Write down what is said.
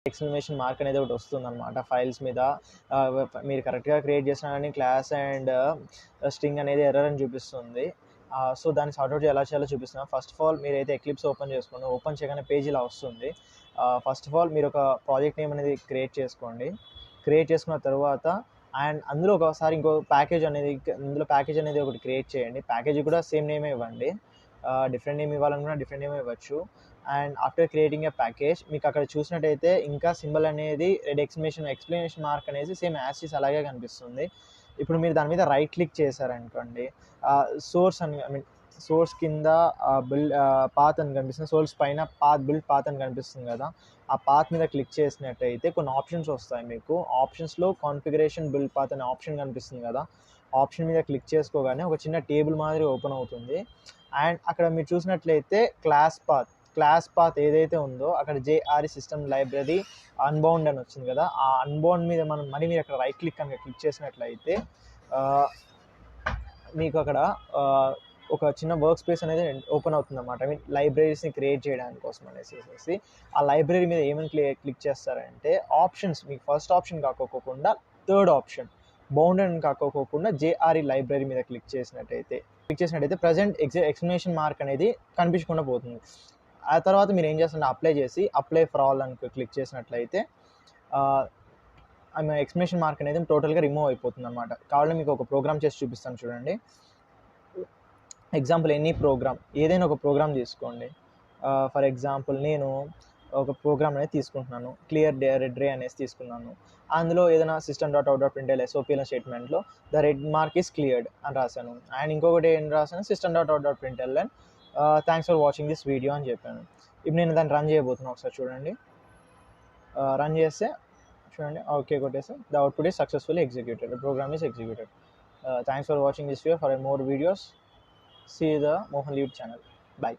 Exclamation mark అనేది ఒకటి వస్తుందన్నమాట ఫైల్స్ మీద. మీరు కరెక్ట్గా క్రియేట్ చేసినా కానీ క్లాస్ అండ్ స్ట్రింగ్ అనేది ఎర్రర్ అని చూపిస్తుంది. సో దాన్ని సార్ట్అవుట్ ఎలా చేయాలో చూపిస్తున్నాను. ఫస్ట్ ఆఫ్ ఆల్ మీరైతే ఎక్లిప్స్ ఓపెన్ చేసుకోండి. ఓపెన్ చేయగానే పేజ్ ఇలా వస్తుంది. ఫస్ట్ ఆఫ్ ఆల్ మీరు ఒక ప్రాజెక్ట్ నేమ్ అనేది క్రియేట్ చేసుకోండి. క్రియేట్ చేసుకున్న తర్వాత అండ్ అందులో ఒకసారి ఇంకో ప్యాకేజ్ అనేది ఒకటి క్రియేట్ చేయండి. ప్యాకేజ్ కూడా సేమ్ నేమే ఇవ్వండి. డిఫరెంట్ నేమ్ ఇవ్వాలనుకున్నా డిఫరెంట్ నేమ్ ఇవ్వచ్చు. And after creating a package మీకు అక్కడ చూసినట్టయితే ఇంకా సింబల్ అనేది రెడ్ ఎక్స్ప్లెనేషన్ మార్క్ అనేది సేమ్ యాజ్ ఇస్ అలాగే కనిపిస్తుంది. ఇప్పుడు మీరు దాని మీద రైట్ క్లిక్ చేశారనుకోండి, సోర్స్ కింద బిల్డ్ పాత్ అని కనిపిస్తుంది. సోర్స్ పైన బిల్డ్ పాత్ అని కనిపిస్తుంది కదా, ఆ పాత్ మీద క్లిక్ చేసినట్టయితే కొన్ని ఆప్షన్స్ వస్తాయి మీకు. ఆప్షన్స్లో కాన్ఫిగరేషన్ బిల్డ్ పాత్ అనే ఆప్షన్ కనిపిస్తుంది కదా, ఆప్షన్ మీద క్లిక్ చేసుకోగానే ఒక చిన్న టేబుల్ మాదిరి ఓపెన్ అవుతుంది. అండ్ అక్కడ మీరు చూసినట్లయితే క్లాస్ పాత్ ఏదైతే ఉందో అక్కడ జేఆర్ఈ సిస్టమ్ లైబ్రరీ అన్బౌండ్ అని వచ్చింది కదా, ఆ అన్బౌండ్ మీద మీరు అక్కడ రైట్ క్లిక్ అని క్లిక్ చేసినట్లయితే మీకు అక్కడ ఒక చిన్న వర్క్ స్పేస్ అనేది ఓపెన్ అవుతుంది అన్నమాట. లైబ్రరీస్ని క్రియేట్ చేయడానికి కోసం అనేసి ఆ లైబ్రరీ మీద ఏమని క్లిక్ చేస్తారంటే ఆప్షన్స్, మీకు ఫస్ట్ ఆప్షన్ కాకోకుండా థర్డ్ ఆప్షన్ బౌండ్ అని కాకోకుండా జేఆర్ఈ లైబ్రరీ మీద క్లిక్ చేసినట్టయితే ప్రజెంట్ ఎక్స్ప్లెనేషన్ మార్క్ అనేది కనిపించకుండా పోతుంది. ఆ తర్వాత మీరు ఏం చేస్తారంటే అప్లై ఫర్ ఆల్ అని క్లిక్ చేసినట్లయితే ఎక్స్ప్లెనేషన్ మార్క్ అనేది టోటల్గా రిమూవ్ అయిపోతుంది అన్నమాట. కావాలంటే మీకు ఒక ప్రోగ్రామ్ చేసి చూపిస్తాను చూడండి. ఎగ్జాంపుల్ ఏదైనా ఒక ప్రోగ్రామ్ తీసుకోండి. ఫర్ ఎగ్జాంపుల్ నేను ఒక ప్రోగ్రామ్ అనేది తీసుకుంటున్నాను, క్లియర్ రెడ్ రే అనేసి తీసుకున్నాను. అందులో ఏదైనా system.out.println SOPL స్టేట్మెంట్లో the red mark is cleared అని రాశాను. అండ్ ఇంకొకటి ఏం రాశాను, system.out.println thanks for watching this video అని చెప్పాను. ఇప్పుడు నేను దాన్ని రన్ చేయబోతున్నాను, ఒకసారి చూడండి. రన్ చేస్తే చూడండి, ఓకే కొట్టేస్తే the output is successfully executed, program is executed. Thanks for watching this video. For more videos see the Mohan Lead channel. Bye.